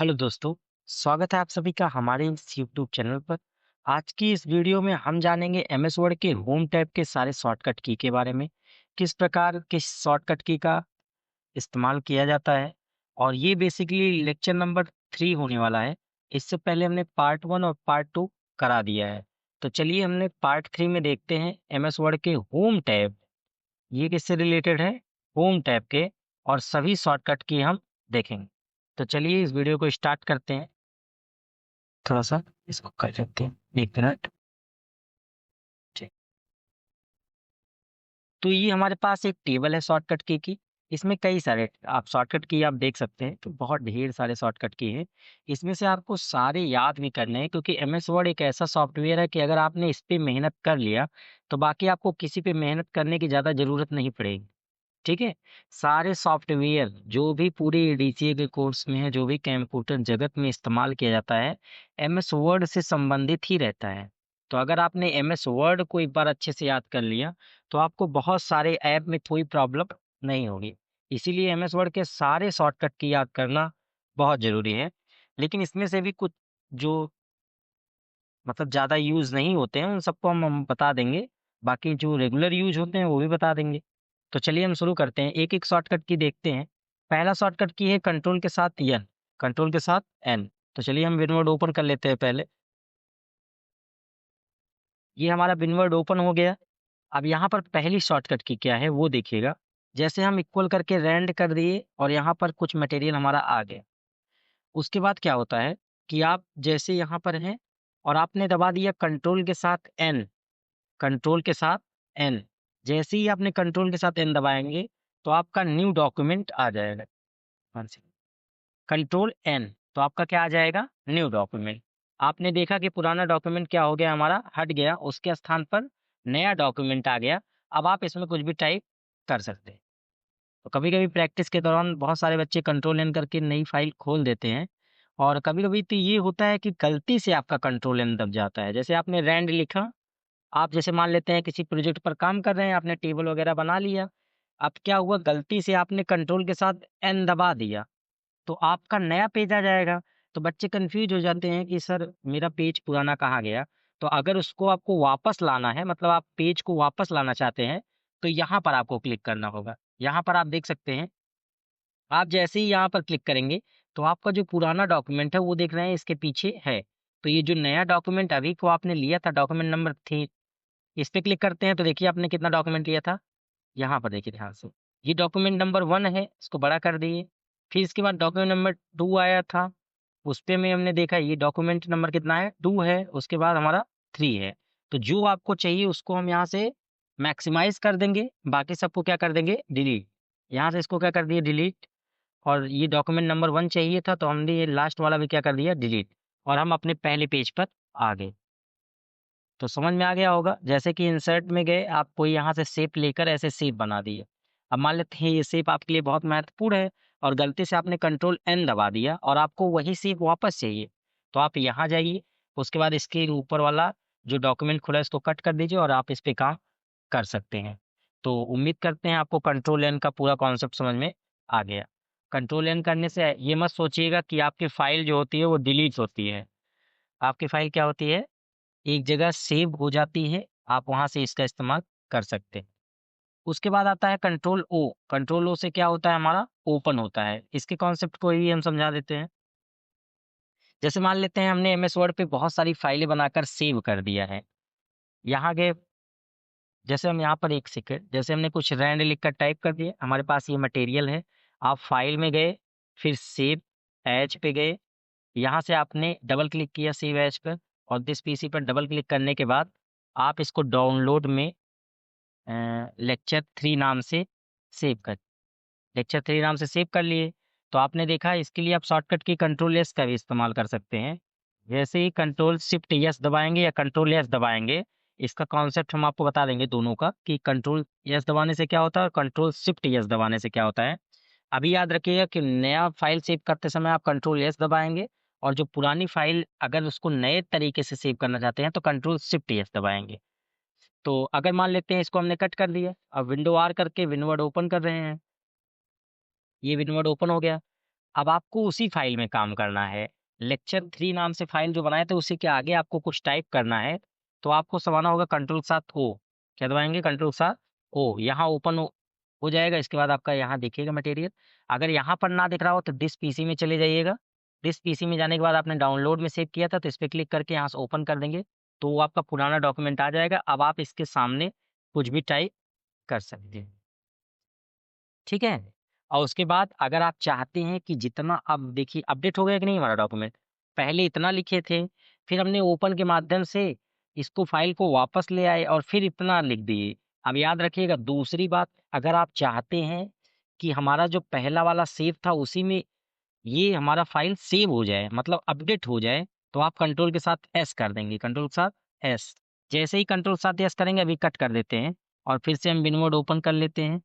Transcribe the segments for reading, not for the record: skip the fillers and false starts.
Hello दोस्तों, स्वागत है आप सभी का हमारे इस यूट्यूब चैनल पर। आज की इस वीडियो में हम जानेंगे एमएस वर्ड के होम टैब के सारे शॉर्टकट की के बारे में, किस प्रकार के शॉर्टकट की का इस्तेमाल किया जाता है। और ये बेसिकली लेक्चर नंबर 3 होने वाला है। इससे पहले हमने पार्ट 1 और पार्ट 2 करा दिया है। तो चलिए हमने पार्ट 3 में देखते हैं एमएस वर्ड के होम टैब, ये किससे रिलेटेड है, होम टैब के, और सभी शॉर्टकट की हम देखेंगे। तो चलिए इस वीडियो को स्टार्ट करते हैं। थोड़ा-सा इसको कर लेते हैं, 1 मिनट। जी। तो ये हमारे पास एक टेबल है शॉर्टकट की। इसमें कई सारे आप शॉर्टकट की आप देख सकते हैं, तो बहुत ढेर सारे शॉर्टकट की हैं। इसमें से आपको सारे याद भी करने हैं, क्योंकि एमएस वर्ड एक ऐसा सॉफ्टवेयर है कि अगर आपने इस पे मेहनत कर लिया, तो बाकी आपको किसी पे मेहनत करने की ज़्यादा ज़रूरत नहीं पड़ेगी। ठीक है? सारे सॉफ्टवेयर जो भी पूरे डीसीए के कोर्स में है, जो भी कंप्यूटर जगत में इस्तेमाल किया जाता है, एमएस वर्ड से संबंधित ही रहता है। तो अगर आपने एमएस वर्ड को एक बार अच्छे से याद कर लिया, तो आपको बहुत सारे ऐप में कोई प्रॉब्लम नहीं होगी। इसीलिए एमएस वर्ड के सारे शॉर्टकट की याद करना बहुत ज़रूरी है। लेकिन इसमें से भी कुछ जो मतलब ज़्यादा यूज़ नहीं होते हैं, उन सबको हम बता देंगे। बाकी जो रेगुलर यूज़ होते हैं, वो भी बता देंगे। तो चलिए हम शुरू करते हैं, एक-एक शॉर्टकट की देखते हैं। पहला शॉर्टकट की है कंट्रोल के साथ एन, कंट्रोल के साथ एन। तो चलिए हम विनवर्ड ओपन कर लेते हैं पहले। ये हमारा विनवर्ड ओपन हो गया। अब यहाँ पर पहली शॉर्टकट की क्या है वो देखिएगा। जैसे हम इक्वल करके रेंड कर दिए और यहाँ पर कुछ मटेरियल हमारा आ गया। उसके बाद क्या होता है कि आप जैसे यहाँ पर हैं और आपने दबा दिया कंट्रोल के साथ एन, कंट्रोल के साथ एन। जैसे ही आपने कंट्रोल के साथ एन दबाएँगे, तो आपका न्यू डॉक्यूमेंट आ जाएगा। हाँ जी। कंट्रोल एन, तो आपका क्या आ जाएगा? New document. आपने देखा कि पुराना डॉक्यूमेंट क्या हो गया, हमारा हट गया, उसके स्थान पर नया डॉक्यूमेंट आ गया। अब आप इसमें कुछ भी टाइप कर सकते हैं। तो कभी-कभी प्रैक्टिस के दौरान बहुत सारे बच्चे कंट्रोल एन करके नई फाइल खोल देते हैं, और कभी-कभी तो ये होता है कि गलती से आपका कंट्रोल एन दब जाता है। जैसे आपने रैंड लिखा, आप जैसे मान लेते हैं किसी प्रोजेक्ट पर काम कर रहे हैं, आपने टेबल वगैरह बना लिया। अब क्या हुआ, गलती से आपने कंट्रोल के साथ एन दबा दिया, तो आपका नया पेज आ जाएगा। तो बच्चे कन्फ्यूज़ हो जाते हैं कि सर मेरा पेज पुराना कहाँ गया? तो अगर उसको आपको वापस लाना है, मतलब आप पेज को वापस लाना चाहते हैं, तो यहाँ पर आपको क्लिक करना होगा। यहाँ पर आप देख सकते हैं, आप जैसे ही यहाँ पर क्लिक करेंगे, तो आपका जो पुराना डॉक्यूमेंट है वो देख रहे हैं इसके पीछे है। तो ये जो नया डॉक्यूमेंट अभी को आपने लिया था, डॉक्यूमेंट नंबर 3, इस पे क्लिक करते हैं तो देखिए आपने कितना डॉक्यूमेंट लिया था। यहाँ पर देखिए ध्यान से, ये डॉक्यूमेंट नंबर 1 है, इसको बड़ा कर दिए। फिर इसके बाद डॉक्यूमेंट नंबर 2 आया था, उस पे में हमने देखा ये डॉक्यूमेंट नंबर कितना है, 2 है, उसके बाद हमारा 3 है। तो जो आपको चाहिए उसको हम यहाँ से मैक्सिमाइज़ कर देंगे, बाकी सबको क्या कर देंगे, डिलीट। यहाँ से इसको क्या कर दिए, डिलीट। और ये डॉक्यूमेंट नंबर 1 चाहिए था, तो हमने ये लास्ट वाला भी क्या कर दिया, डिलीट। और हम अपने पहले पेज पर आ गए। तो समझ में आ गया होगा। जैसे कि इंसर्ट में गए, आप कोई यहाँ से शेप लेकर ऐसे शेप बना दिए। अब मान लेते हैं ये शेप आपके लिए बहुत महत्वपूर्ण है, और गलती से आपने कंट्रोल एन दबा दिया और आपको वही शेप वापस चाहिए। तो आप यहाँ जाइए, उसके बाद इसके ऊपर वाला जो डॉक्यूमेंट खुला है इसको कट कर दीजिए और आप इस पे काम कर सकते हैं। तो उम्मीद करते हैं आपको कंट्रोल एन का पूरा कॉन्सेप्ट समझ में आ गया। कंट्रोल एन करने से ये मत सोचिएगा कि आपकी फाइल जो होती है वो डिलीट होती है। आपकी फाइल क्या होती है, एक जगह सेव हो जाती है, आप वहाँ से इसका इस्तेमाल कर सकते हैं। उसके बाद आता है कंट्रोल ओ, कंट्रोल ओ से क्या होता है, हमारा ओपन होता है। इसके कॉन्सेप्ट को भी हम समझा देते हैं। जैसे मान लेते हैं हमने एमएस वर्ड पे बहुत सारी फाइलें बनाकर सेव कर दिया है। यहाँ गए, जैसे हम यहाँ पर एक सेकंड, जैसे हमने कुछ रैंड लिख कर टाइप कर दिया, हमारे पास ये मटेरियल है। आप फाइल में गए, फिर सेव एज पे गए, यहाँ से आपने डबल क्लिक किया सेव एज पर, और दिस पीसी पर डबल क्लिक करने के बाद आप इसको डाउनलोड में लेक्चर 3 नाम से सेव कर, लेक्चर 3 नाम से सेव कर लिए। तो आपने देखा, इसके लिए आप शॉर्टकट की कंट्रोल एस का भी इस्तेमाल कर सकते हैं। जैसे ही कंट्रोल शिफ्ट एस दबाएंगे या कंट्रोल एस दबाएंगे, इसका कॉन्सेप्ट हम आपको बता देंगे दोनों का, कि कंट्रोल एस दबाने से क्या होता है और कंट्रोल शिफ्ट एस दबाने से क्या होता है। अभी याद रखिएगा कि नया फाइल सेव करते समय आप कंट्रोल एस दबाएंगे, और जो पुरानी फाइल अगर उसको नए तरीके से सेव करना चाहते हैं तो कंट्रोल शिफ्ट एस दबाएंगे। तो अगर मान लेते हैं इसको हमने कट कर दिया, अब विंडो आर करके विनवर्ड ओपन कर रहे हैं, ये विनवर्ड ओपन हो गया। अब आपको उसी फाइल में काम करना है। लेक्चर 3 नाम से फाइल जो बनाए थे उसी के आगे आपको कुछ टाइप करना है। तो आपको दबाना होगा कंट्रोल 7 O। क्या दबाएंगे? Control 7 O। यहाँ ओपन हो जाएगा। इसके बाद आपका यहाँ देखिएगा मटेरियल। अगर यहाँ पर ना दिख रहा हो तो डिस पीसी में चले जाइएगा। डिस पीसी में जाने के बाद आपने डाउनलोड में सेव किया था तो इस पर क्लिक करके यहाँ से ओपन कर देंगे तो वो आपका पुराना डॉक्यूमेंट आ जाएगा। अब आप इसके सामने कुछ भी टाइप कर सकते हैं। ठीक है। और उसके बाद अगर आप चाहते हैं कि जितना, अब देखिए अपडेट हो गया कि नहीं हमारा डॉक्यूमेंट। पहले इतना लिखे थे, फिर हमने ओपन के माध्यम से इसको फाइल को वापस ले आए और फिर इतना लिख दिए। अब याद रखिएगा दूसरी बात, अगर आप चाहते हैं कि हमारा जो पहला वाला सेव था उसी में ये हमारा फाइल सेव हो जाए, मतलब अपडेट हो जाए, तो आप कंट्रोल के साथ एस कर देंगे। कंट्रोल के साथ एस। जैसे ही कंट्रोल के साथ एस करेंगे, अभी कट कर देते हैं और फिर से हम विनवर्ड ओपन कर लेते हैं।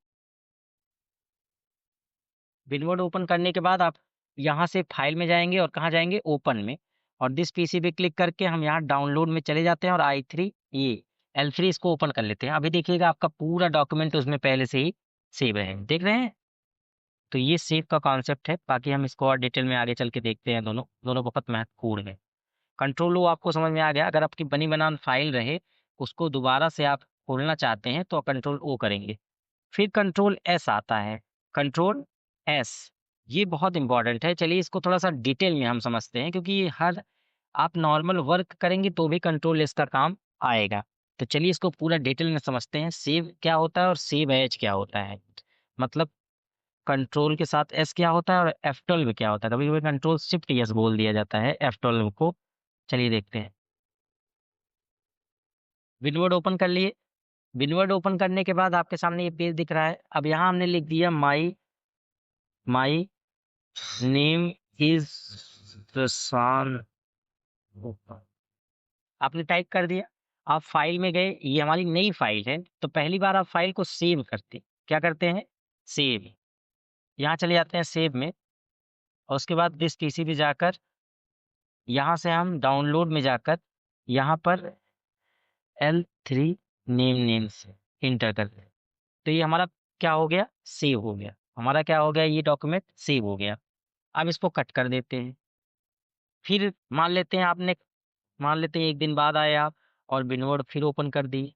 विनवर्ड ओपन करने के बाद आप यहाँ से फाइल में जाएंगे और कहाँ जाएंगे? ओपन में। और दिस पीसी पे क्लिक करके हम यहाँ डाउनलोड में चले जाते हैं और i3 ये L3 इसको ओपन कर लेते हैं। अभी देखिएगा आपका पूरा डॉक्यूमेंट उसमें पहले से ही सेव है, देख रहे हैं। तो ये सेव का कॉन्सेप्ट है। बाकी हम इसको और डिटेल में आगे चल के देखते हैं। दोनों दोनों बहुत महत्वपूर्ण है। कंट्रोल वो आपको समझ में आ गया। अगर आपकी बनी बनान फाइल रहे उसको दोबारा से आप खोलना चाहते हैं तो कंट्रोल O करेंगे। फिर कंट्रोल S आता है। कंट्रोल S ये बहुत इंपॉर्टेंट है। चलिए इसको थोड़ा सा डिटेल में हम समझते हैं, क्योंकि ये हर आप नॉर्मल वर्क करेंगे तो भी कंट्रोल S का काम आएगा। तो चलिए इसको पूरा डिटेल में समझते हैं। सेव क्या होता है और सेव एज क्या होता है, मतलब कंट्रोल के साथ S क्या होता है और F12 क्या होता है। कभी कभी कंट्रोल शिफ्ट S बोल दिया जाता है F12 को। चलिए देखते हैं। विनवर्ड ओपन कर लिए। विनवर्ड ओपन करने के बाद आपके सामने ये पेज दिख रहा है। अब यहाँ हमने लिख दिया माई नेम इज प्रशांत। आपने टाइप कर दिया। आप फाइल में गए, ये हमारी नई फाइल है तो पहली बार आप फाइल को सेव करते, क्या करते हैं? सेव। यहाँ चले जाते हैं सेव में और उसके बाद दिस पीसी पे जाकर यहाँ से हम डाउनलोड में जाकर यहाँ पर L3 नेम से इंटर करते हैं। तो ये हमारा क्या हो गया? सेव हो गया। हमारा क्या हो गया? ये डॉक्यूमेंट सेव हो गया। अब इसको कट कर देते हैं। फिर मान लेते हैं एक दिन बाद आए आप और विनवर्ड फिर ओपन कर दी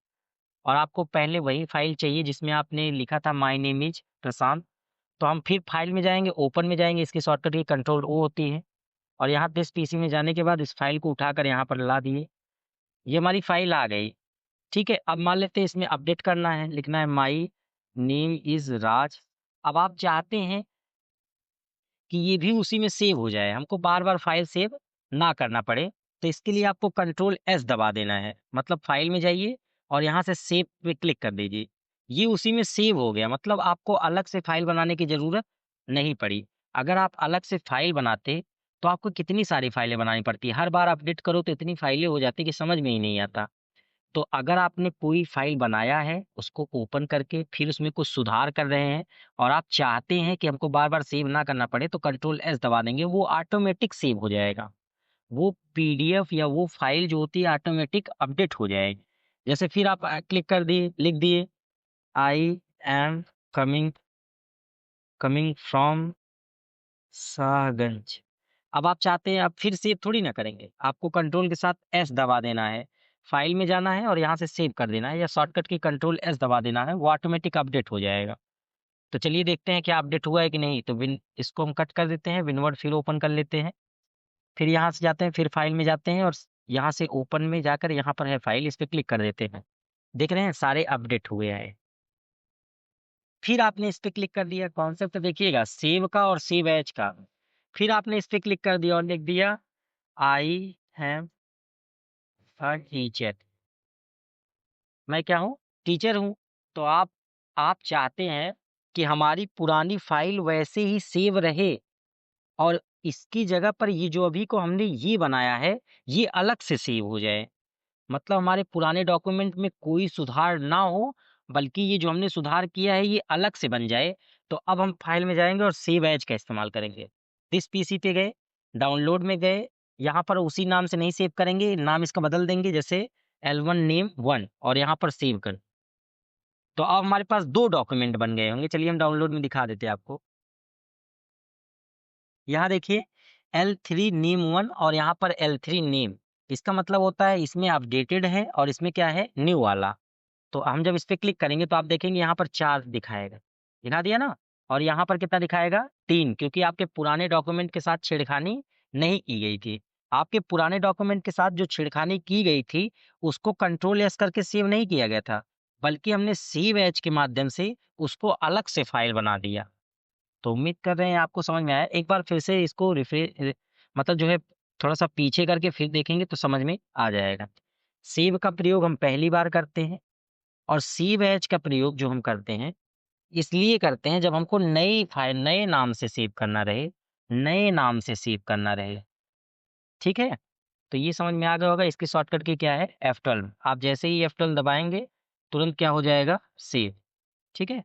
और आपको पहले वही फाइल चाहिए जिसमें आपने लिखा था माय नेम इज प्रशांत। तो हम फिर फाइल में जाएंगे, ओपन में जाएंगे, इसकी शॉर्टकट की कंट्रोल O होती है। और यहाँ दिस पीसी में जाने के बाद इस फाइल को उठाकर यहाँ पर ला दिए। ये हमारी फाइल आ गई। ठीक है। अब मान लेते हैं इसमें अपडेट करना है, लिखना है माई नेम इज राज। अब आप चाहते हैं कि ये भी उसी में सेव हो जाए, हमको बार बार फाइल सेव ना करना पड़े। तो इसके लिए आपको कंट्रोल S दबा देना है। मतलब फाइल में जाइए और यहाँ से सेव पे क्लिक कर दीजिए। ये उसी में सेव हो गया, मतलब आपको अलग से फाइल बनाने की ज़रूरत नहीं पड़ी। अगर आप अलग से फाइल बनाते तो आपको कितनी सारी फाइलें बनानी पड़ती, हर बार अपडेट करो तो इतनी फाइलें हो जाती कि समझ में ही नहीं आता। तो अगर आपने कोई फाइल बनाया है उसको ओपन करके फिर उसमें कुछ सुधार कर रहे हैं और आप चाहते हैं कि हमको बार बार सेव ना करना पड़े तो कंट्रोल S दबा देंगे, वो ऑटोमेटिक सेव हो जाएगा। वो PDF या वो फाइल जो होती है ऑटोमेटिक अपडेट हो जाएगी। जैसे फिर आप क्लिक कर दिए, लिख दिए I am coming coming from Shahganj. अब आप चाहते हैं आप फिर सेव थोड़ी ना करेंगे, आपको कंट्रोल के साथ S दबा देना है, फाइल में जाना है और यहाँ से सेव कर देना है या शॉर्टकट की कंट्रोल S दबा देना है, वो ऑटोमेटिक अपडेट हो जाएगा। तो चलिए देखते हैं क्या अपडेट हुआ है कि नहीं। तो विन इसको हम कट कर देते हैं, विनवर्ड फिर ओपन कर लेते हैं। फिर यहाँ से जाते हैं, फिर फाइल में जाते हैं और यहाँ से ओपन में जाकर यहाँ पर है फाइल, इस पर क्लिक कर देते हैं। देख रहे हैं सारे अपडेट हुए हैं। फिर आपने इस पे क्लिक कर दिया। कॉन्सेप्ट देखिएगा सेव का और सेव एज का। फिर आपने इस पे क्लिक कर दिया और लिख दिया आई एम अ टीचर। मैं क्या हूँ? टीचर हूँ। तो आप चाहते हैं कि हमारी पुरानी फाइल वैसे ही सेव रहे और इसकी जगह पर ये जो अभी को हमने ये बनाया है ये अलग से सेव हो जाए, मतलब हमारे पुराने डॉक्यूमेंट में कोई सुधार ना हो बल्कि ये जो हमने सुधार किया है ये अलग से बन जाए। तो अब हम फाइल में जाएंगे और सेव एज का इस्तेमाल करेंगे। दिस पीसी पे गए, डाउनलोड में गए, यहाँ पर उसी नाम से नहीं सेव करेंगे, नाम इसका बदल देंगे जैसे L1 नेम 1 और यहाँ पर सेव कर। तो अब हमारे पास 2 डॉक्यूमेंट बन गए होंगे। चलिए हम डाउनलोड में दिखा देते हैं आपको। यहाँ देखिए L3 नेम 1 और यहाँ पर L3 नेम, इसका मतलब होता है इसमें अपडेटेड है और इसमें क्या है न्यू वाला। तो हम जब इस पे क्लिक करेंगे तो आप देखेंगे यहाँ पर 4 दिखाएगा, दिखा दिया ना। और यहाँ पर कितना दिखाएगा 3, क्योंकि आपके पुराने डॉक्यूमेंट के साथ छेड़खानी नहीं की गई थी। आपके पुराने डॉक्यूमेंट के साथ जो छेड़खानी की गई थी उसको कंट्रोल एस करके सेव नहीं किया गया था, बल्कि हमने सेव एज के माध्यम से उसको अलग से फाइल बना दिया। तो उम्मीद कर रहे हैं आपको समझ में आया। एक बार फिर से इसको मतलब जो है थोड़ा सा पीछे करके फिर देखेंगे तो समझ में आ जाएगा। सेव का प्रयोग हम पहली बार करते हैं और सेव एज का प्रयोग जो हम करते हैं इसलिए करते हैं जब हमको नई फाइल नए नाम से सेव करना रहे, नए नाम से सेव करना रहे। ठीक है, तो ये समझ में आ गया होगा। इसकी शॉर्टकट की क्या है F12। आप जैसे ही F12 दबाएंगे तुरंत क्या हो जाएगा सेव। ठीक है,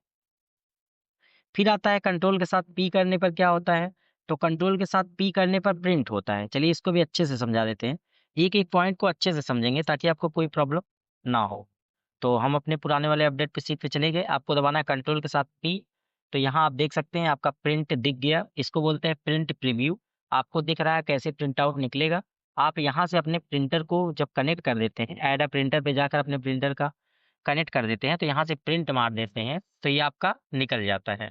फिर आता है कंट्रोल के साथ पी करने पर क्या होता है, तो कंट्रोल के साथ पी करने पर प्रिंट होता है। चलिए इसको भी अच्छे से समझा देते हैं, एक एक पॉइंट को अच्छे से समझेंगे ताकि आपको कोई प्रॉब्लम ना हो। तो हम अपने पुराने वाले अपडेट पे सीट पे चले गए, आपको दबाना है कंट्रोल के साथ पी। तो यहाँ आप देख सकते हैं आपका प्रिंट दिख गया, इसको बोलते हैं प्रिंट प्रीव्यू। आपको दिख रहा है कैसे प्रिंट आउट निकलेगा। आप यहाँ से अपने प्रिंटर को जब कनेक्ट कर देते हैं, ऐड अ प्रिंटर पे जाकर अपने प्रिंटर का कनेक्ट कर देते हैं, तो यहाँ से प्रिंट मार देते हैं तो ये आपका निकल जाता है।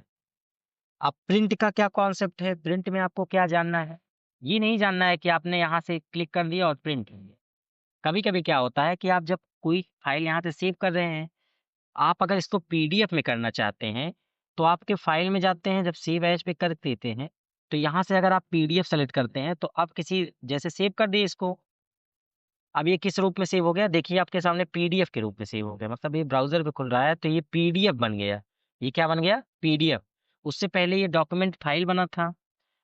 अब प्रिंट का क्या कॉन्सेप्ट है, प्रिंट में आपको क्या जानना है, ये नहीं जानना है कि आपने यहाँ से क्लिक कर दिया और प्रिंट हो गया। कभी कभी क्या होता है कि आप जब कोई फाइल यहाँ से सेव कर रहे हैं, आप अगर इसको पीडीएफ में करना चाहते हैं तो आपके फाइल में जाते हैं, जब सेव एज पे कर देते हैं तो यहाँ से अगर आप पीडीएफ सेलेक्ट करते हैं तो आप किसी जैसे सेव कर दिए इसको, अब ये किस रूप में सेव हो गया, देखिए आपके सामने पीडीएफ के रूप में सेव हो गया। मतलब ये ब्राउजर पे खुल रहा है तो ये पीडीएफ बन गया। ये क्या बन गया पीडीएफ। उससे पहले ये डॉक्यूमेंट फाइल बना था।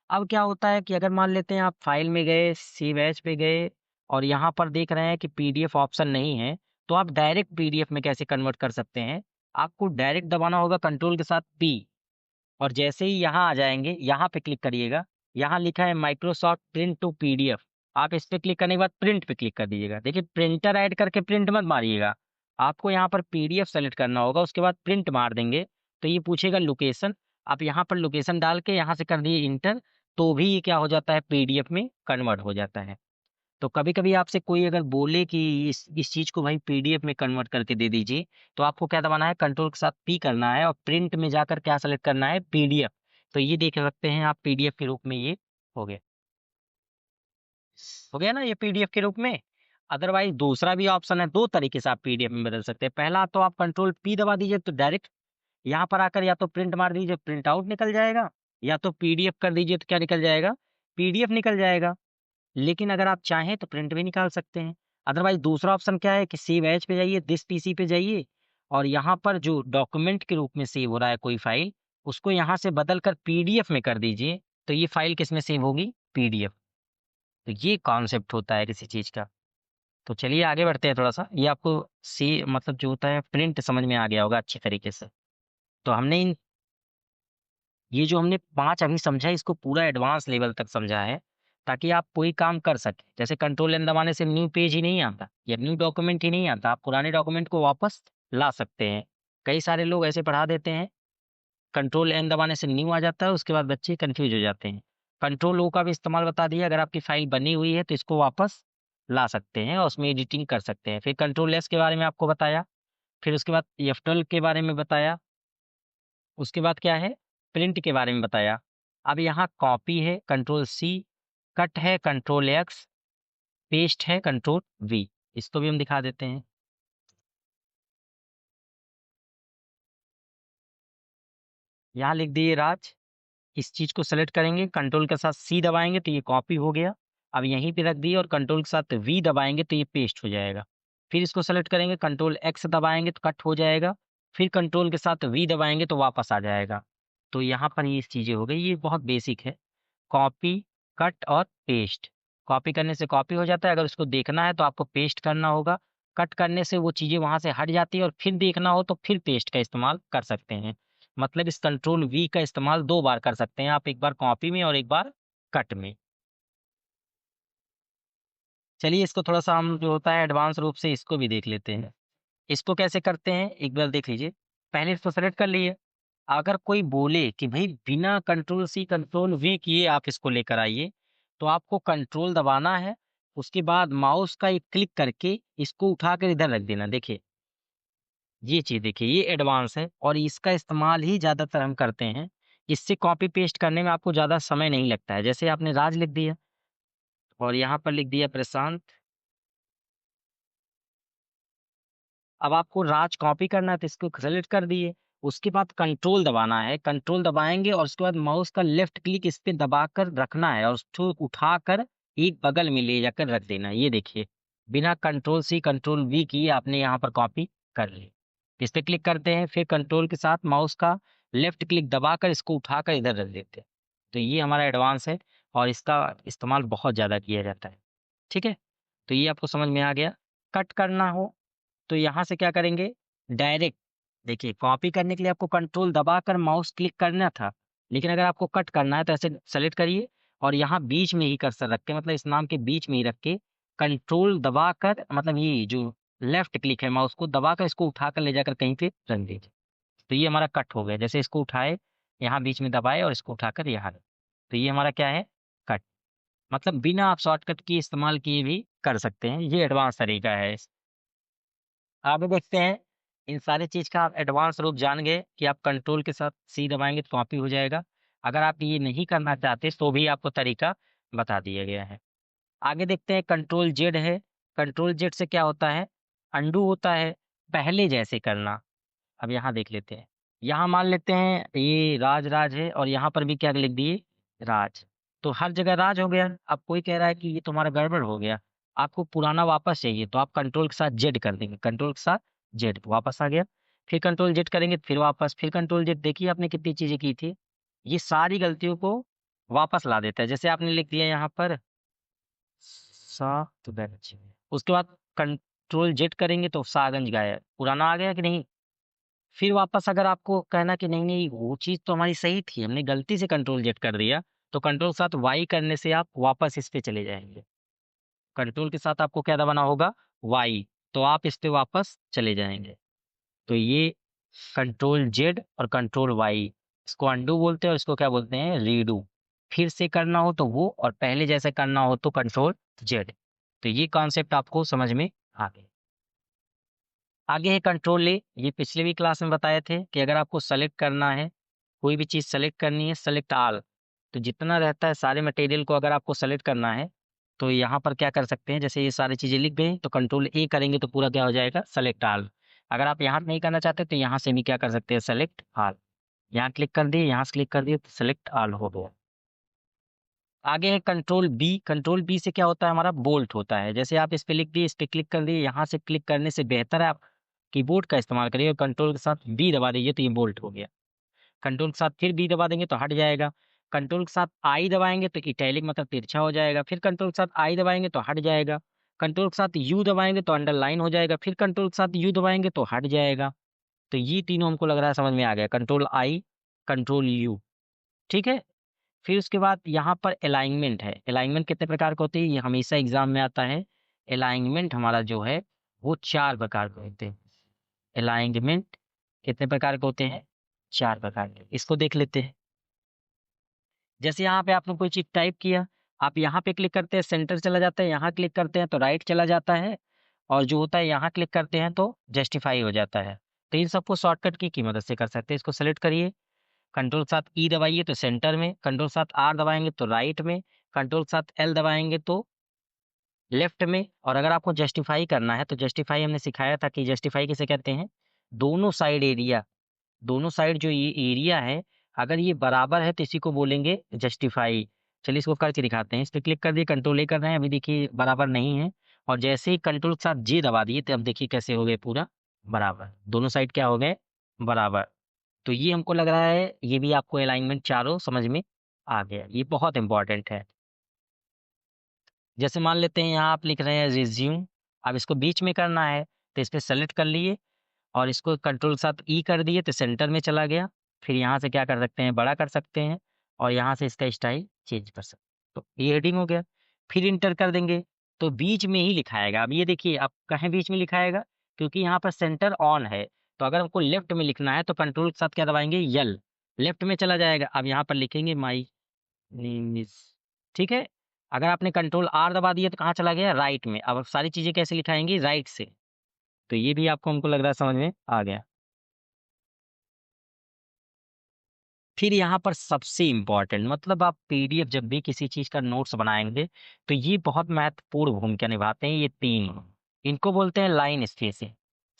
अब क्या होता है कि अगर मान लेते हैं आप फाइल में गए, सेव एज पे गए और यहाँ पर देख रहे हैं कि पीडीएफ ऑप्शन नहीं है, तो आप डायरेक्ट पीडीएफ में कैसे कन्वर्ट कर सकते हैं। आपको डायरेक्ट दबाना होगा कंट्रोल के साथ पी, और जैसे ही यहाँ आ जाएंगे यहाँ पे क्लिक करिएगा, यहाँ लिखा है माइक्रोसॉफ्ट प्रिंट टू पीडीएफ। आप इस पे क्लिक करने के बाद प्रिंट पे क्लिक कर दीजिएगा। देखिए प्रिंटर ऐड करके प्रिंट मत मारिएगा, आपको यहाँ पर पीडीएफ सेलेक्ट करना होगा, उसके बाद प्रिंट मार देंगे तो ये पूछेगा लोकेशन। आप यहाँ पर लोकेशन डाल के यहाँ से कर दिए इंटर, तो भी ये क्या हो जाता है पीडीएफ में कन्वर्ट हो जाता है। तो कभी-कभी आपसे कोई अगर बोले कि इस चीज़ को भाई पीडीएफ में कन्वर्ट करके दे दीजिए, तो आपको क्या दबाना है कंट्रोल के साथ पी करना है और प्रिंट में जाकर क्या सेलेक्ट करना है पीडीएफ। तो ये देख सकते हैं आप पीडीएफ के रूप में ये हो गया। हो गया ना ये पीडीएफ के रूप में। अदरवाइज़ दूसरा भी ऑप्शन है, 2 तरीके से आप पीडीएफ में बदल सकते हैं। पहला तो आप कंट्रोल पी दबा दीजिए तो डायरेक्ट यहाँ पर आकर या तो प्रिंट मार दीजिए प्रिंट आउट निकल जाएगा, या तो पीडीएफ कर दीजिए तो क्या निकल जाएगा पीडीएफ निकल जाएगा। लेकिन अगर आप चाहें तो प्रिंट भी निकाल सकते हैं। अदरवाइज़ दूसरा ऑप्शन क्या है कि सेव एज पे जाइए, दिस पीसी पे जाइए और यहाँ पर जो डॉक्यूमेंट के रूप में सेव हो रहा है कोई फाइल, उसको यहाँ से बदल कर पीडीएफ में कर दीजिए, तो ये फाइल किसमें सेव होगी पीडीएफ। तो ये कॉन्सेप्ट होता है किसी चीज़ का। तो चलिए आगे बढ़ते हैं थोड़ा-सा। ये आपको सी मतलब जो होता है प्रिंट समझ में आ गया होगा अच्छे तरीके से। तो हमने इन ये जो हमने 5 अभी समझा इसको पूरा एडवांस लेवल तक समझा है, ताकि आप कोई काम कर सकें। जैसे कंट्रोल एन दबाने से न्यू पेज ही नहीं आता या न्यू डॉक्यूमेंट ही नहीं आता, आप पुराने डॉक्यूमेंट को वापस ला सकते हैं। कई सारे लोग ऐसे पढ़ा देते हैं, कंट्रोल एन दबाने से न्यू आ जाता है, उसके बाद बच्चे कन्फ्यूज़ हो जाते हैं। कंट्रोल ओ का भी इस्तेमाल बता दिया, अगर आपकी फाइल बनी हुई है तो इसको वापस ला सकते हैं और उसमें एडिटिंग कर सकते हैं। फिर कंट्रोल एस के बारे में आपको बताया, फिर उसके बाद F12 के बारे में बताया, उसके बाद क्या है प्रिंट के बारे में बताया। अब यहाँ कॉपी है कंट्रोल सी, कट है कंट्रोल एक्स, पेस्ट है कंट्रोल वी। इसको भी हम दिखा देते हैं। यहाँ लिख दिए राज, इस चीज़ को सेलेक्ट करेंगे कंट्रोल के साथ सी दबाएंगे तो ये कॉपी हो गया। अब यहीं पे रख दिए और कंट्रोल के साथ वी दबाएंगे तो ये पेस्ट हो जाएगा। फिर इसको सेलेक्ट करेंगे कंट्रोल एक्स दबाएंगे तो कट हो जाएगा। फिर कंट्रोल के साथ वी दबाएंगे तो वापस आ जाएगा। तो यहाँ पर ये चीज़ें हो गई, ये बहुत बेसिक है। कॉपी, कट और पेस्ट। कॉपी करने से कॉपी हो जाता है, अगर उसको देखना है तो आपको पेस्ट करना होगा। कट करने से वो चीज़ें वहाँ से हट जाती है और फिर देखना हो तो फिर पेस्ट का इस्तेमाल कर सकते हैं। मतलब इस कंट्रोल वी का इस्तेमाल 2 बार कर सकते हैं आप, एक बार कॉपी में और एक बार कट में। चलिए इसको थोड़ा-सा हम जो होता है एडवांस रूप से इसको भी देख लेते हैं। इसको कैसे करते हैं एक बार देख लीजिए। पहले इसको सेलेक्ट कर लिए, अगर कोई बोले कि भाई बिना कंट्रोल सी कंट्रोल वी किए आप इसको लेकर आइए, तो आपको कंट्रोल दबाना है, उसके बाद माउस का एक क्लिक करके इसको उठाकर इधर रख देना। देखिए, ये चीज़ देखिए, ये एडवांस है और इसका इस्तेमाल ही ज़्यादातर हम करते हैं। इससे कॉपी पेस्ट करने में आपको ज़्यादा समय नहीं लगता है। जैसे आपने राज लिख दिया और यहाँ पर लिख दिया प्रशांत। अब आपको राज कॉपी करना है तो इसको सेलेक्ट कर दिए। उसके बाद कंट्रोल दबाना है, कंट्रोल दबाएँगे और उसके बाद माउस का लेफ्ट क्लिक इस पे दबाकर रखना है और उसको उठाकर एक बगल में ले जाकर रख देना है। ये देखिए, बिना कंट्रोल सी कंट्रोल वी किए आपने यहाँ पर कॉपी कर ली। इस पे क्लिक करते हैं, फिर कंट्रोल के साथ माउस का लेफ्ट क्लिक दबाकर इसको उठाकर इधर रख देते हैं। तो ये हमारा एडवांस है और इसका इस्तेमाल बहुत ज़्यादा किया जाता है। ठीक है? तो ये आपको समझ में आ गया। कट करना हो तो यहाँ से क्या करेंगे, डायरेक्ट देखिए, कॉपी करने के लिए आपको कंट्रोल दबाकर माउस क्लिक करना था, लेकिन अगर आपको कट करना है तो ऐसे सेलेक्ट करिए और यहाँ बीच में ही कर्सर रख के, मतलब इस नाम के बीच में ही रख के कंट्रोल दबाकर, मतलब ये जो लेफ्ट क्लिक है माउस को दबाकर इसको उठाकर ले जाकर कहीं पे रख दीजिए। तो ये हमारा कट हो गया। जैसे इसको उठाए, यहाँ बीच में दबाए और इसको उठाकर यहाँ रख, तो ये हमारा क्या है, कट। मतलब बिना आप शॉर्टकट की इस्तेमाल किए भी कर सकते हैं। ये एडवांस तरीका है। आगे देखते हैं। इन सारी चीज़ का आप एडवांस रूप जान गए कि आप कंट्रोल के साथ सी दबाएँगे तो कॉपी हो जाएगा। अगर आप ये नहीं करना चाहते तो भी आपको तरीका बता दिया गया है। आगे देखते हैं, कंट्रोल जेड है। कंट्रोल जेड से क्या होता है, अंडू होता है, पहले जैसे करना। अब यहाँ देख लेते हैं। यहाँ मान लेते हैं ये राज है और यहाँ पर भी क्या लिख दिए, राज। तो हर जगह राज हो गया। अब कोई कह रहा है कि ये तुम्हारा गड़बड़ हो गया, आपको पुराना वापस चाहिए, तो आप कंट्रोल के साथ जेड कर देंगे। कंट्रोल के साथ जेड वापस आ गया। फिर कंट्रोल जेड करेंगे, फिर वापस, फिर कंट्रोल जेड। देखिए आपने कितनी चीज़ें की थी। ये सारी गलतियों को वापस ला देता है। जैसे आपने लिख दिया यहाँ पर सातगंज, उसके बाद कंट्रोल जेड करेंगे तो सागंज गायब। पुराना आ गया कि नहीं? फिर वापस अगर आपको कहना कि नहीं, नहीं वो चीज़ तो हमारी सही थी, हमने गलती से कंट्रोल जेड कर दिया, तो कंट्रोल के साथ वाई करने से आप वापस इस पे चले जाएँगे। कंट्रोल के साथ आपको क्या दबाना होगा? वाई, तो आप इस पे वापस चले जाएँगे। तो ये कंट्रोल जेड और कंट्रोल वाई, इसको अंडू बोलते हैं और इसको क्या बोलते हैं? रीडू। फिर से करना हो तो वो, और पहले जैसे करना हो तो कंट्रोल जेड। तो ये कॉन्सेप्ट आपको समझ में आ गया। आगे है कंट्रोल ए। ये पिछले भी क्लास में बताए थे कि अगर आपको सेलेक्ट करना है, कोई भी चीज़ सेलेक्ट करनी है, सेलेक्ट ऑल। तो जितना रहता है सारे मटेरियल को अगर आपको सेलेक्ट करना है, तो यहाँ पर क्या कर सकते हैं, जैसे ये सारी चीज़ें लिख गई तो कंट्रोल ए करेंगे तो पूरा क्या हो जाएगा, सेलेक्ट ऑल। अगर आप यहाँ नहीं करना चाहते तो यहाँ से भी क्या कर सकते हैं, सेलेक्ट ऑल। यहाँ क्लिक कर दिए, यहाँ से क्लिक कर दिए तो सेलेक्ट ऑल हो गया। आगे है कंट्रोल बी। कंट्रोल बी से क्या होता है, हमारा बोल्ट होता है। जैसे आप इस पे लिख दिए, इस पे क्लिक कर दिए, यहाँ से क्लिक करने से बेहतर है आप कीबोर्ड का इस्तेमाल करिए और कंट्रोल के साथ बी दबा दीजिए तो ये बोल्ट हो गया। कंट्रोल के साथ फिर बी दबा देंगे तो हट जाएगा। कंट्रोल के साथ आई दबाएंगे तो इटैलिक मतलब तिरछा हो जाएगा। फिर कंट्रोल के साथ आई दबाएंगे तो हट जाएगा। कंट्रोल के साथ यू दबाएंगे तो अंडरलाइन हो जाएगा। फिर कंट्रोल के साथ यू दबाएंगे तो हट जाएगा। तो ये तीनों हमको लग रहा है समझ में आ गया, कंट्रोल आई, कंट्रोल यू। ठीक है। फिर उसके बाद यहाँ पर अलाइनमेंट है। अलाइनमेंट कितने प्रकार के होते हैं, ये हमेशा एग्जाम में आता है। अलाइनमेंट हमारा जो है वो 4 प्रकार के होते हैं। अलाइनमेंट कितने प्रकार के होते हैं, 4 प्रकार के। इसको देख लेते हैं। जैसे यहाँ पे आपने कोई चीज़ टाइप किया, आप यहाँ पे क्लिक करते हैं सेंटर चला जाता है, यहाँ क्लिक करते हैं तो राइट चला जाता है, और जो होता है यहाँ क्लिक करते हैं तो जस्टिफाई हो जाता है। तो इन सबको शॉर्टकट की मदद से कर सकते हैं। इसको सेलेक्ट करिए, कंट्रोल के साथ ई दबाइए तो सेंटर में, कंट्रोल के साथ आर दबाएंगे तो राइट में, कंट्रोल के साथ एल दबाएंगे तो लेफ्ट में। और अगर आपको जस्टिफाई करना है तो जस्टिफाई हमने सिखाया था कि जस्टिफाई किसे कहते हैं, दोनों साइड एरिया, दोनों साइड जो ये एरिया है अगर ये बराबर है तो इसी को बोलेंगे जस्टिफाई। चलिए इसको करके दिखाते हैं। इस पे क्लिक कर दिए, कंट्रोल ए कर रहे हैं, अभी देखिए बराबर नहीं है। और जैसे ही कंट्रोल के साथ जे दबा दिए तो अब देखिए कैसे हो गए पूरा बराबर, दोनों साइड क्या हो गए, बराबर। तो ये हमको लग रहा है ये भी आपको अलाइनमेंट चारों समझ में आ गया। ये बहुत इंपॉर्टेंट है। जैसे मान लेते हैं यहाँ आप लिख रहे हैं रिज्यूम, अब इसको बीच में करना है तो इस पे सेलेक्ट कर लिए और इसको कंट्रोल के साथ ई कर दिए तो सेंटर में चला गया। फिर यहाँ से क्या कर सकते हैं, बड़ा कर सकते हैं और यहाँ से इसका स्टाइल चेंज कर सकते हैं। तो ये हेडिंग हो गया। फिर इंटर कर देंगे तो बीच में ही लिखाएगा। अब ये देखिए, अब कहीं बीच में लिखाएगा क्योंकि यहाँ पर सेंटर ऑन है, तो अगर हमको लेफ्ट में लिखना है तो कंट्रोल के साथ क्या दबाएंगे, यल, लेफ्ट में चला जाएगा। अब यहाँ पर लिखेंगे माई नेम इज, ठीक है। अगर आपने कंट्रोल आर दबा दिया तो कहाँ चला गया, राइट में। अब सारी चीजें कैसे लिखाएंगी, राइट से। तो ये भी आपको हमको लग रहा है समझ में आ गया। फिर यहाँ पर सबसे इम्पोर्टेंट, मतलब आप पीडीएफ जब भी किसी चीज का नोट्स बनाएंगे तो ये बहुत महत्वपूर्ण भूमिका निभाते हैं, ये तीन। इनको बोलते हैं line spacing.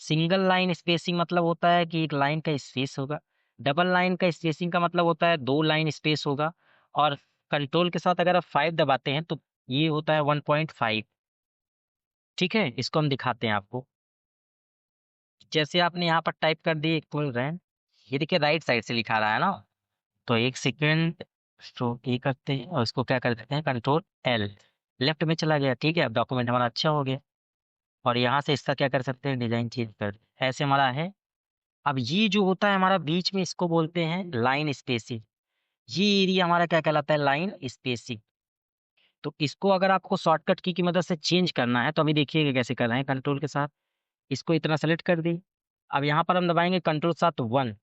Single line spacing मतलब होता है कि एक लाइन का स्पेस होगा। डबल लाइन का स्पेसिंग का मतलब होता है 2 लाइन स्पेस होगा। और कंट्रोल के साथ अगर आप 5 दबाते हैं तो ये होता है 1.5। ठीक है, इसको हम दिखाते हैं आपको। जैसे आपने यहाँ पर टाइप कर दिए इक्वल रैंड, ये देखिए राइट साइड से लिखा रहा है ना। तो एक सेकेंड, स्ट्रोक ए करते हैं और इसको क्या कर देते हैं, कंट्रोल एल, लेफ्ट में चला गया। ठीक है, अब डॉक्यूमेंट हमारा अच्छा हो गया। और यहाँ से इसका क्या कर सकते हैं, डिजाइन चेंज कर, ऐसे हमारा है। अब ये जो होता है हमारा बीच में, इसको बोलते हैं लाइन स्पेसिंग। ये एरिया हमारा क्या कहलाता है, लाइन स्पेसिंग। तो इसको अगर आपको शॉर्टकट की मदद से चेंज करना है तो अभी देखिएगा कैसे कर रहे हैं। कंट्रोल के साथ इसको इतना सेलेक्ट कर दी। अब यहाँ पर हम दबाएंगे कंट्रोल साथ 1।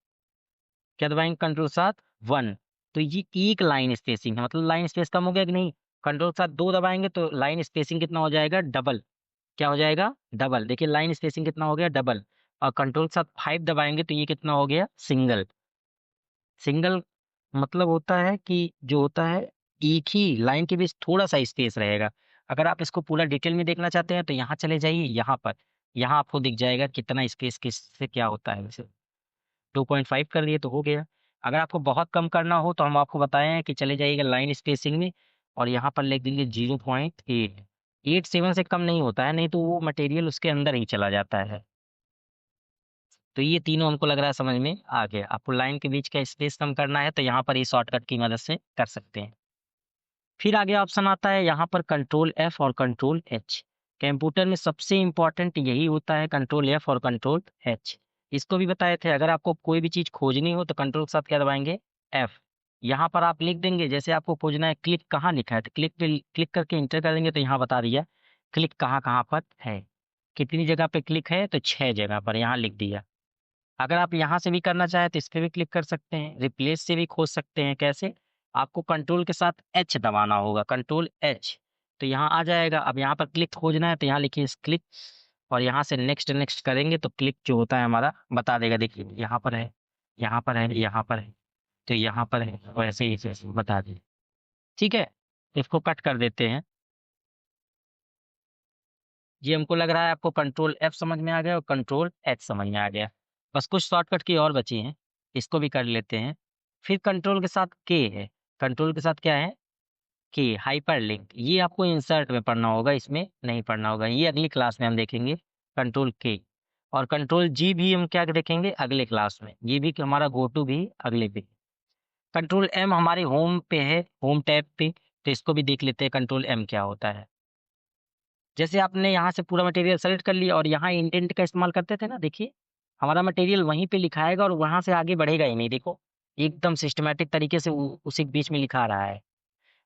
क्या दबाएंगे, कंट्रोल साथ 1। तो ये एक लाइन स्पेसिंग है, मतलब लाइन स्पेस कम हो गया कि नहीं। कंट्रोल साथ 2 दबाएंगे तो लाइन स्पेसिंग कितना हो जाएगा, डबल। क्या हो जाएगा, डबल। देखिए लाइन स्पेसिंग कितना हो गया, डबल। और कंट्रोल साथ 5 दबाएंगे तो ये कितना हो गया, सिंगल। सिंगल मतलब होता है कि जो होता है एक ही लाइन के बीच थोड़ा सा स्पेस रहेगा। अगर आप इसको पूरा डिटेल में देखना चाहते हैं तो यहाँ चले जाइए, यहाँ पर। यहाँ आपको दिख जाएगा कितना स्पेस किससे क्या होता है। वैसे 2.5 कर दिए तो हो गया। अगर आपको बहुत कम करना हो तो हम आपको बताए हैं कि चले जाइएगा लाइन स्पेसिंग में और यहाँ पर लिख दीजिए 0.8। 87 से कम नहीं होता है, नहीं तो वो मटेरियल उसके अंदर ही चला जाता है। तो ये तीनों हमको लग रहा है समझ में आ गया। आपको लाइन के बीच का स्पेस कम करना है तो यहाँ पर ये शॉर्टकट की मदद से कर सकते हैं। फिर आगे ऑप्शन आता है यहाँ पर कंट्रोल एफ और कंट्रोल एच। कंप्यूटर में सबसे इंपॉर्टेंट यही होता है, कंट्रोल एफ और कंट्रोल एच। इसको भी बताए थे, अगर आपको कोई भी चीज खोजनी हो तो कंट्रोल के साथ क्या दबाएंगे, एफ। यहाँ पर आप लिख देंगे, जैसे आपको खोजना है क्लिक कहाँ लिखा है तो क्लिक पे क्लिक करके इंटर कर देंगे तो यहाँ बता दिया क्लिक कहाँ कहाँ पर है। कितनी जगह पे क्लिक है तो 6 जगह पर, यहाँ लिख दिया। अगर आप यहाँ से भी करना चाहें तो इस पे भी क्लिक कर सकते हैं, रिप्लेस से भी खोज सकते हैं। कैसे, आपको कंट्रोल के साथ एच दबाना होगा, कंट्रोल एच, तो यहाँ आ जाएगा। अब यहाँ पर क्लिक खोजना है तो यहाँ लिखिए क्लिक और यहाँ से नेक्स्ट नेक्स्ट करेंगे तो क्लिक जो होता है हमारा बता देगा। देखिए यहाँ पर है, यहाँ पर है, यहाँ पर है, तो यहाँ पर है, वैसे ही वैसे बता दें। ठीक है, इसको कट कर देते हैं। ये हमको लग रहा है आपको कंट्रोल एफ समझ में आ गया और कंट्रोल एच समझ में आ गया। बस कुछ शॉर्टकट की और बची हैं, इसको भी कर लेते हैं। फिर कंट्रोल के साथ के है, कंट्रोल के साथ क्या है, के, हाइपर लिंक। ये आपको इंसर्ट में पढ़ना होगा, इसमें नहीं पढ़ना होगा, ये अगली क्लास में हम देखेंगे। कंट्रोल के और कंट्रोल जी भी हम क्या देखेंगे अगले क्लास में, ये भी कि हमारा गो टू भी अगले पे। कंट्रोल एम हमारे होम पे है, होम टैब पे, तो इसको भी देख लेते हैं कंट्रोल एम क्या होता है। जैसे आपने यहाँ से पूरा मटेरियल सेलेक्ट कर लिया और यहाँ इंडेंट का इस्तेमाल करते थे ना, देखिए हमारा मटेरियल वहीं पे लिखाएगा और वहां से आगे बढ़ेगा ही नहीं। देखो एकदम सिस्टमैटिक तरीके से उसी के बीच में लिखा रहा है।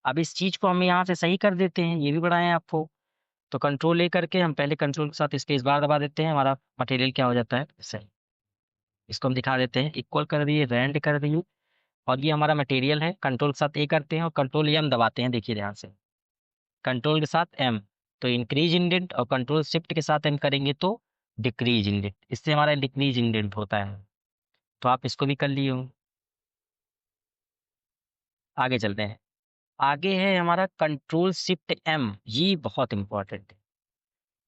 अब इस चीज को हम यहाँ से सही कर देते हैं, ये भी बढ़ाएं आपको। तो कंट्रोल ए करके हम पहले कंट्रोल के साथ स्पेस बार दबा देते हैं, हमारा मटेरियल क्या हो जाता है सही। इसको हम दिखा देते हैं, इक्वल कर दिए, रैंड कर दिए, और ये हमारा मटेरियल है। कंट्रोल के साथ ए करते हैं और कंट्रोल एम दबाते हैं, देखिए ध्यान से, कंट्रोल के साथ एम तो इंक्रीज इंडेंट, और कंट्रोल शिफ्ट के साथ एम करेंगे तो डिक्रीज इंडेंट, इससे हमारा डिक्रीज इंडेंट होता है। तो आप इसको भी कर लिए हो। आगे चलते हैं, आगे है हमारा कंट्रोल शिफ्ट एम, ये बहुत इंपॉर्टेंट है,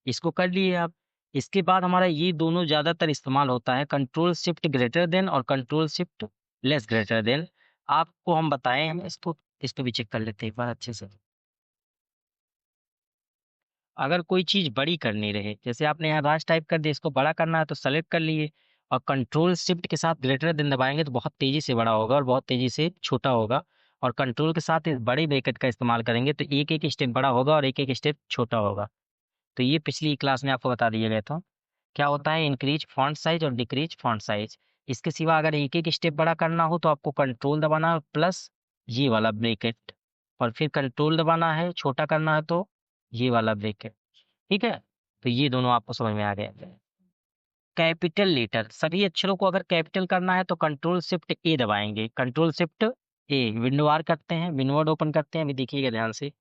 इसको कर लिए आप। इसके बाद हमारा ये दोनों ज्यादातर इस्तेमाल होता है, कंट्रोल शिफ्ट ग्रेटर देन और control shift less greater than. आपको हम बताएं, हम इसको भी चेक कर लेते हैं एक बार अच्छे से। अगर कोई चीज बड़ी करनी रहे, जैसे आपने यहाँ राज टाइप कर दिया, इसको बड़ा करना है तो सेलेक्ट कर लिए और कंट्रोल शिफ्ट के साथ ग्रेटर देन दबाएंगे तो बहुत तेजी से बड़ा होगा और बहुत तेजी से छोटा होगा। और कंट्रोल के साथ इस बड़े ब्रैकेट का इस्तेमाल करेंगे तो एक एक स्टेप बड़ा होगा और एक एक स्टेप छोटा होगा। तो ये पिछली क्लास में आपको बता दिया गया था क्या होता है, इंक्रीज फॉन्ट साइज और डिक्रीज फॉन्ट साइज। इसके सिवा अगर एक एक स्टेप बड़ा करना हो तो आपको कंट्रोल दबाना प्लस ये वाला ब्रैकेट, और फिर कंट्रोल दबाना है, छोटा करना है तो ये वाला ब्रैकेट। ठीक है, तो ये दोनों आपको समझ में आ गए। कैपिटल लेटर सभी अक्षरों को अगर कैपिटल करना है तो कंट्रोल शिफ्ट ए दबाएंगे। Control shift A, window R करते हैं, विंडोवर्ड ओपन करते हैं। अभी देखिएगा ध्यान से,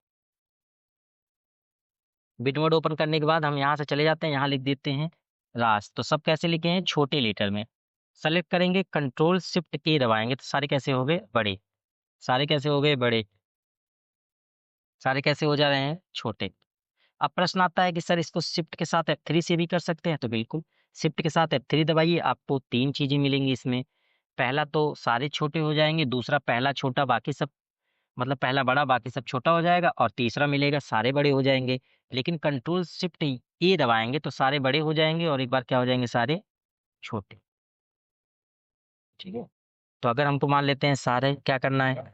विंडोवर्ड ओपन करने के बाद हम यहाँ से चले जाते हैं, यहाँ लिख देते हैं राज। तो सब कैसे लिखे हैं? छोटे लेटर में। सेलेक्ट करेंगे, कंट्रोल शिफ्ट ए दबाएंगे तो सारे कैसे हो गए? बड़े। सारे कैसे हो गए? बड़े। सारे कैसे हो जा रहे हैं? छोटे। अब प्रश्न आता है कि सर इसको शिफ्ट के साथ F3 से भी कर सकते हैं, तो बिल्कुल शिफ्ट के साथ F3 दबाइए, आपको 3 चीजें मिलेंगी इसमें। पहला तो सारे छोटे हो जाएंगे, दूसरा पहला छोटा बाकी सब, मतलब पहला बड़ा बाकी सब छोटा हो जाएगा, और तीसरा मिलेगा सारे बड़े हो जाएंगे। लेकिन कंट्रोल शिफ्ट ए दबाएंगे तो सारे बड़े हो जाएंगे और एक बार क्या हो जाएंगे? सारे छोटे। ठीक है, तो अगर हमको मान लेते हैं सारे क्या करना है,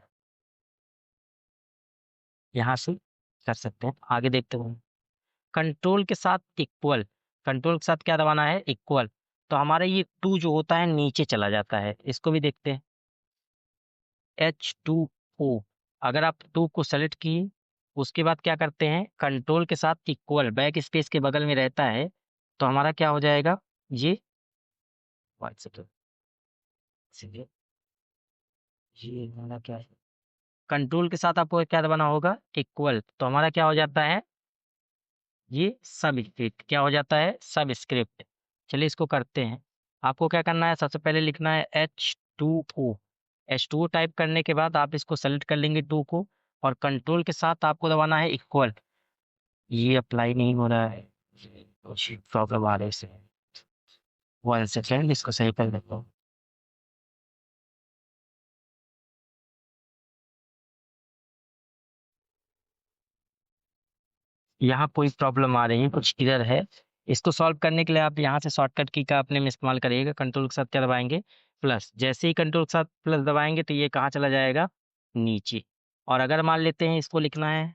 यहाँ से कर सकते हैं। आगे देखते हैं, कंट्रोल के साथ इक्वल, कंट्रोल के साथ क्या दबाना है? इक्वल। तो हमारा ये 2 जो होता है नीचे चला जाता है, इसको भी देखते हैं। H2O, अगर आप 2 को सेलेक्ट किए, उसके बाद क्या करते हैं? कंट्रोल के साथ इक्वल, बैक स्पेस के बगल में रहता है, तो हमारा क्या हो जाएगा? ये वन सेकेंड, ये हमारा क्या है? कंट्रोल के साथ आपको क्या दबाना होगा? इक्वल। तो हमारा क्या हो जाता है? ये सब स्क्रिप्ट क्या हो जाता है? सब स्क्रिप्ट। चलिए इसको करते हैं। आपको क्या करना है? सबसे पहले लिखना है H2O। H2O टाइप करने के बाद आप इसको सेलेक्ट कर लेंगे 2 को, और कंट्रोल के साथ आपको दबाना है इक्वल। ये अप्लाई नहीं हो रहा है, कुछ प्रॉब्लम आ रही है इससे। वन सेकेंड, इसको सही कर देता हूँ। यहाँ कोई प्रॉब्लम आ रही है, कुछ इधर है। इसको सॉल्व करने के लिए आप यहाँ से शॉर्टकट की का अपने में इस्तेमाल करिएगा। कंट्रोल के साथ क्या दबाएंगे? प्लस। जैसे ही कंट्रोल के साथ प्लस दबाएंगे तो ये कहाँ चला जाएगा? नीचे। और अगर मान लेते हैं इसको लिखना है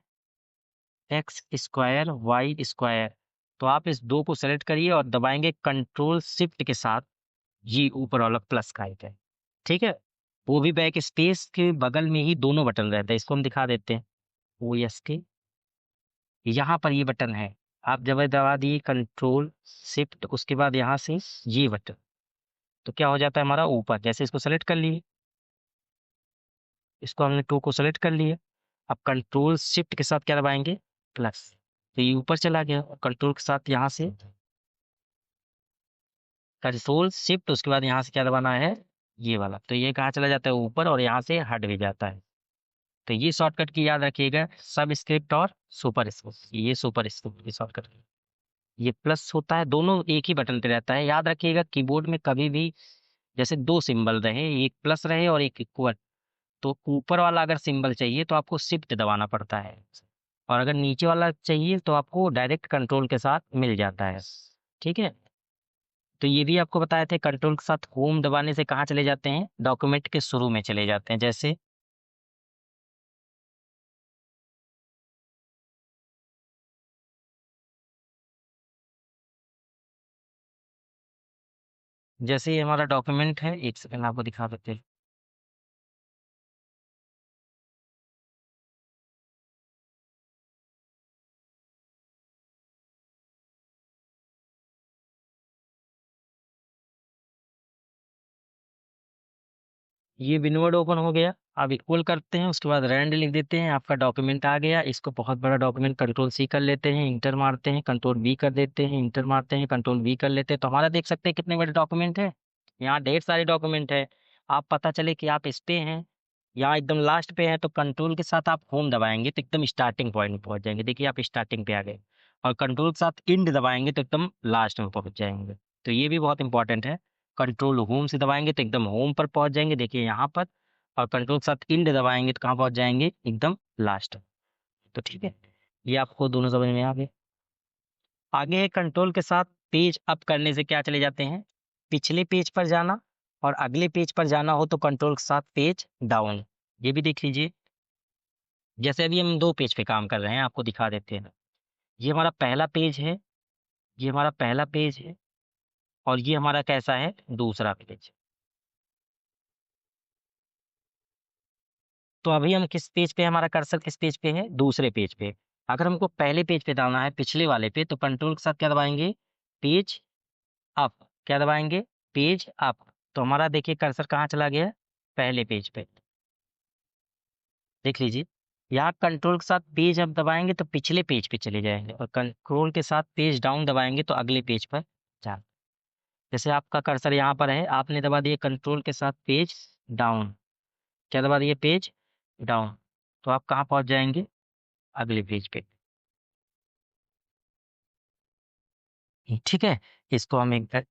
एक्स स्क्वायर वाई स्क्वायर, तो आप इस 2 को सेलेक्ट करिए और दबाएंगे कंट्रोल शिफ्ट के साथ जी ऊपर वाला प्लस का आइकन। ठीक है, वो भी बैक स्पेस के बगल में ही दोनों बटन रहते हैं। इसको हम दिखा देते हैं। ओ एस के, यहाँ पर ये बटन है, आप जब दबा दिए कंट्रोल शिफ्ट, उसके बाद यहाँ से ये बटन, तो क्या हो जाता है हमारा? ऊपर। जैसे इसको सेलेक्ट कर लिए, इसको हमने 2 को सेलेक्ट कर लिए, अब कंट्रोल शिफ्ट के साथ क्या दबाएंगे? प्लस, तो ये ऊपर चला गया। और कंट्रोल के साथ यहाँ से कंट्रोल शिफ्ट, उसके बाद यहाँ से क्या दबाना है? ये वाला, तो ये कहाँ चला जाता है? ऊपर, और यहाँ से हट भी जाता है। तो ये शॉर्टकट की याद रखिएगा, सब स्क्रिप्ट और सुपर स्क्रिप्ट। ये सुपर स्क्रिप्ट की शॉर्टकट, ये प्लस होता है, दोनों एक ही बटन पे रहता है। याद रखिएगा कीबोर्ड में कभी भी जैसे 2 सिंबल रहे, एक प्लस रहे और एक इक्वल, तो ऊपर वाला अगर सिंबल चाहिए तो आपको शिफ्ट दबाना पड़ता है, और अगर नीचे वाला चाहिए तो आपको डायरेक्ट कंट्रोल के साथ मिल जाता है। ठीक है, तो ये भी आपको बताए थे, कंट्रोल के साथ होम दबाने से कहाँ चले जाते हैं? डॉक्यूमेंट के शुरू में चले जाते हैं। जैसे जैसे ये हमारा डॉक्यूमेंट है, एक सेकंड आपको दिखा देते हैं। ये विनवर्ड ओपन हो गया। अब इक्वल करते हैं, उसके बाद रैंड लिख देते हैं, आपका डॉक्यूमेंट आ गया। इसको बहुत बड़ा डॉक्यूमेंट कंट्रोल सी कर लेते हैं, इंटर मारते हैं, कंट्रोल वी कर देते हैं, इंटर मारते हैं, कंट्रोल वी कर लेते हैं। तो हमारा देख सकते हैं कितने बड़े डॉक्यूमेंट है। यहाँ ढेर सारे डॉक्यूमेंट है। आप पता चले कि आप इस पे हैं, यहाँ एकदम लास्ट पे है, तो कंट्रोल के साथ आप होम दबाएंगे तो एकदम स्टार्टिंग पॉइंट में पहुंच जाएंगे। देखिए आप स्टार्टिंग पे आ गए, और कंट्रोल के साथ इंड दबाएंगे तो एकदम लास्ट में पहुंच जाएंगे। तो ये भी बहुत इंपॉर्टेंट है। कंट्रोल होम से दबाएंगे तो एकदम होम पर पहुंच जाएंगे, देखिए यहाँ पर। और कंट्रोल के साथ इंड दबाएंगे तो कहाँ पहुंच जाएंगे? एकदम लास्ट। तो ठीक है, ये आपको दोनों समझ में आ गए। आगे कंट्रोल के साथ पेज अप करने से क्या चले जाते हैं? पिछले पेज पर जाना, और अगले पेज पर जाना हो तो कंट्रोल के साथ पेज डाउन। ये भी देख लीजिए। जैसे अभी हम 2 पेज पे काम कर रहे हैं, आपको दिखा देते हैं। ये हमारा पहला पेज है, ये हमारा पहला पेज है, और ये हमारा कैसा है? दूसरा पेज। तो अभी हम किस पेज पे, हमारा कर्सर किस पेज पे है? दूसरे पेज पे। अगर हमको पहले पेज पे डालना है, पिछले वाले पे, तो कंट्रोल के साथ क्या दबाएंगे? Page up. क्या दबाएंगे, पेज अप। तो हमारा देखिए कर्सर कहाँ चला गया, पहले पेज पे, देख लीजिए। यहाँ कंट्रोल के साथ पेज अप दबाएंगे तो पिछले पेज पे चले जाएंगे, और कंट्रोल के साथ पेज डाउन दबाएंगे तो अगले पेज पर जा। जैसे आपका कर्सर यहाँ पर है, आपने दबा दिए कंट्रोल के साथ पेज डाउन, क्या दबा दिए, पेज डाउन, तो आप कहाँ पहुंच जाएंगे, अगले पेज पे। ठीक है, इसको हम एक,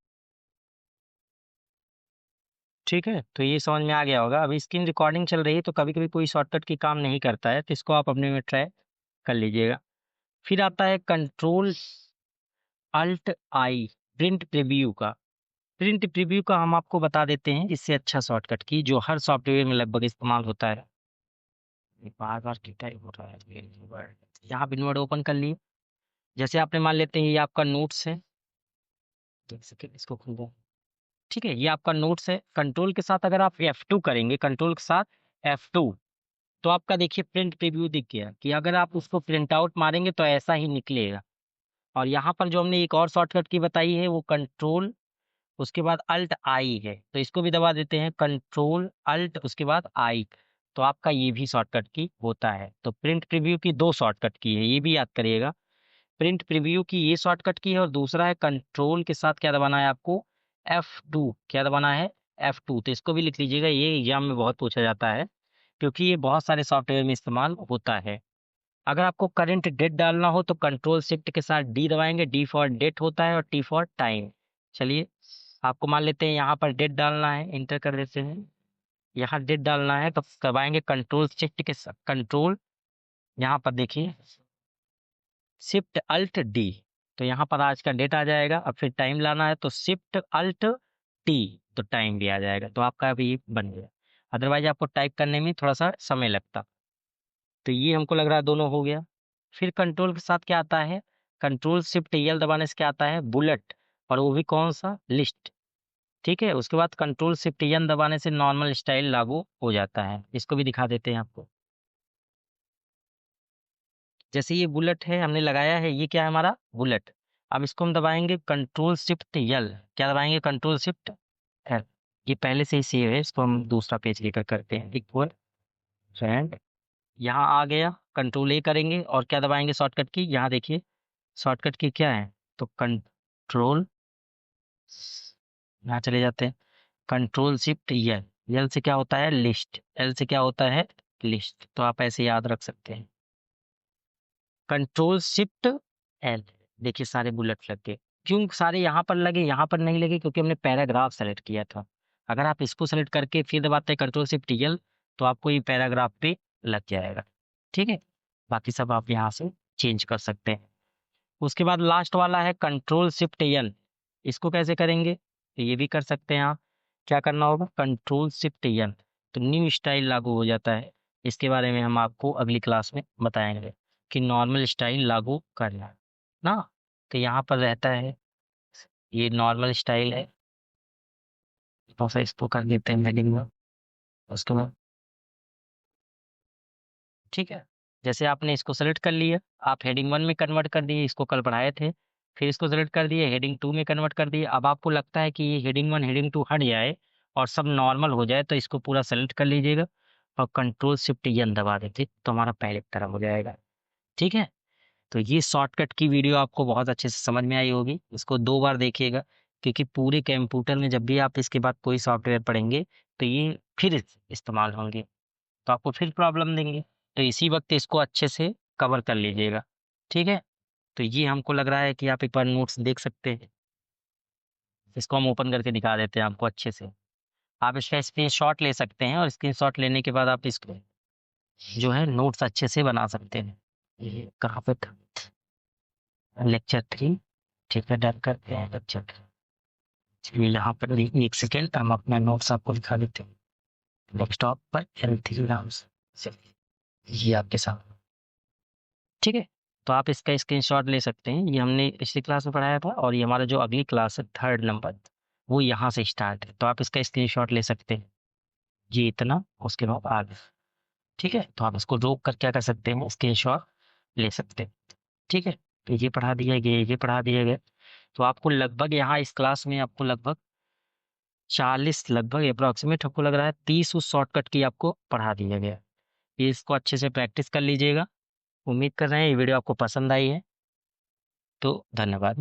ठीक है, तो ये समझ में आ गया होगा। अभी स्क्रीन रिकॉर्डिंग चल रही है तो कभी कभी कोई शॉर्टकट की काम नहीं करता है, तो इसको आप अपने में ट्राई कर लीजिएगा। फिर आता है कंट्रोल अल्ट आई, प्रिंट प्रीव्यू का। प्रिंट प्रीव्यू का हम आपको बता देते हैं इससे अच्छा शॉर्टकट की, जो हर सॉफ्टवेयर में लगभग इस्तेमाल होता है। बार बार क्या टाइप हो रहा है, यहाँ विनवर्ड ओपन कर लिए। जैसे आपने मान लेते हैं ये आपका नोट्स है, एक सेकेंड इसको खोल दो। ठीक है, ये आपका नोट्स है। कंट्रोल के साथ अगर आप F2 करेंगे, कंट्रोल के साथ F2, तो आपका देखिए प्रिंट प्रीव्यू दिख गया कि अगर आप उसको प्रिंट आउट मारेंगे तो ऐसा ही निकलेगा। और यहाँ पर जो हमने एक और शॉर्टकट की बताई है वो कंट्रोल उसके बाद अल्ट आई है, तो इसको भी दबा देते हैं, कंट्रोल अल्ट उसके बाद आई, तो आपका ये भी शॉर्टकट की होता है। तो प्रिंट प्रीव्यू की दो शॉर्टकट की है, ये भी याद करिएगा। प्रिंट प्रीव्यू की ये शॉर्टकट की है, और दूसरा है कंट्रोल के साथ क्या दबाना है आपको, F2, क्या दबाना है, F2। तो इसको भी लिख लीजिएगा, ये एग्जाम में बहुत पूछा जाता है क्योंकि ये बहुत सारे सॉफ्टवेयर में इस्तेमाल होता है। अगर आपको करंट डेट डालना हो तो कंट्रोल शिफ्ट के साथ डी दबाएंगे, डी फॉर डेट होता है और टी फॉर टाइम। चलिए, आपको मान लेते हैं यहाँ पर डेट डालना है, इंटर कर देते हैं। यहाँ डेट डालना है तो दबाएंगे कंट्रोल शिफ्ट के साथ, कंट्रोल, यहाँ पर देखिए शिफ्ट अल्ट डी, तो यहाँ पर आज का डेट आ जाएगा। अब फिर टाइम लाना है तो शिफ्ट अल्ट टी, तो टाइम भी आ जाएगा, तो आपका अभी बन गया। अदरवाइज आपको टाइप करने में थोड़ा सा समय लगता। तो ये हमको लग रहा है दोनों हो गया। फिर कंट्रोल के साथ क्या आता है, कंट्रोल शिफ्ट एल दबाने से क्या आता है, बुलेट, और वो भी कौन सा, लिस्ट। ठीक है, उसके बाद कंट्रोल शिफ्ट एन दबाने से नॉर्मल स्टाइल लागू हो जाता है। इसको भी दिखा देते हैं आपको। जैसे ये बुलेट है हमने लगाया है, ये क्या है हमारा बुलेट। अब इसको हम दबाएंगे कंट्रोल शिफ्ट एल, क्या दबाएंगे, कंट्रोल शिफ्ट एल। ये पहले से ही सेव है, इसको हम दूसरा पेज लेकर करते हैं, इक्वल फ्रेंड, यहाँ आ गया। कंट्रोल ए करेंगे और क्या दबाएंगे शॉर्टकट की, यहाँ देखिए शॉर्टकट की क्या है, तो कंट्रोल, यहाँ चले जाते हैं, कंट्रोल शिफ्ट एल। एल से क्या होता है, लिस्ट, एल से क्या होता है, लिस्ट, तो आप ऐसे याद रख सकते हैं, कंट्रोल शिफ्ट एल। देखिए सारे बुलेट लग गए। क्यों सारे यहाँ पर लगे, यहाँ पर नहीं लगे, क्योंकि हमने पैराग्राफ सेलेक्ट किया था। अगर आप इसको सेलेक्ट करके फिर दबाते हैं कंट्रोल शिफ्ट एल, तो आपको ये पैराग्राफ पे लग जाएगा। ठीक है, बाकी सब आप यहाँ से चेंज कर सकते हैं। उसके बाद लास्ट वाला है कंट्रोल शिफ्ट एन, इसको कैसे करेंगे, तो ये भी कर सकते हैं आप। क्या करना होगा, कंट्रोल शिफ्ट एन, तो न्यू स्टाइल लागू हो जाता है। इसके बारे में हम आपको अगली क्लास में बताएंगे कि नॉर्मल स्टाइल लागू करना ना। तो यहाँ पर रहता है, ये नॉर्मल स्टाइल है, तो फिर इसको कर देते हैं हेडिंग में। उसके बाद ठीक है, जैसे आपने इसको सेलेक्ट कर लिया, आप हेडिंग 1 में कन्वर्ट कर दिए, इसको कल पढ़ाए थे। फिर इसको सेलेक्ट कर दिए, हेडिंग 2 में कन्वर्ट कर दिए। अब आपको लगता है कि ये हेडिंग 1 हेडिंग 2 हट जाए और सब नॉर्मल हो जाए, तो इसको पूरा सेलेक्ट कर लीजिएगा और कंट्रोल शिफ्ट एन दबा देते, तो हमारा पहले की तरह हो जाएगा। ठीक है, तो ये शॉर्टकट की वीडियो आपको बहुत अच्छे से समझ में आई होगी, इसको 2 बार देखिएगा, क्योंकि पूरे कंप्यूटर में जब भी आप इसके बाद कोई सॉफ्टवेयर पढ़ेंगे तो ये फिर इस्तेमाल होंगे, तो आपको फिर प्रॉब्लम देंगे। तो इसी वक्त इसको अच्छे से कवर कर लीजिएगा। ठीक है, तो ये हमको लग रहा है कि आप एक बार नोट्स देख सकते हैं। इसको हम ओपन करके दिखा देते हैं आपको अच्छे से। आप इसका स्क्रीनशॉट ले सकते हैं और स्क्रीनशॉट लेने के बाद आप इसको जो है नोट्स अच्छे से बना सकते हैं। ये कहाँ पे था, लेक्चर 3। ठीक है, डन करते हैं लेक्चर 3। यहाँ पर एक सेकेंड हम अपना नोट्स आपको दिखा देते हैं डेस्कटॉप पर L3 नाम से, ये आपके साथ। ठीक है, तो आप इसका स्क्रीनशॉट ले सकते हैं। ये हमने इसी क्लास में पढ़ाया था, और ये हमारा जो अगली क्लास है 3rd नंबर, वो यहाँ से स्टार्ट है, तो आप इसका स्क्रीनशॉट ले सकते हैं। ये इतना, उसके बाद आगे। ठीक है, तो आप इसको रोक कर क्या कर सकते हैं, स्क्रीनशॉट ले सकते हैं। ठीक है, तो ये पढ़ा दिया गया, ये पढ़ा दिया गया। तो आपको लगभग यहाँ इस क्लास में आपको लगभग 40 लगभग अप्रोक्सीमेट आपको लग रहा है 30 उस शॉर्टकट की आपको पढ़ा दिया गया। ये इसको अच्छे से प्रैक्टिस कर लीजिएगा। उम्मीद कर रहे हैं ये वीडियो आपको पसंद आई है। तो धन्यवाद।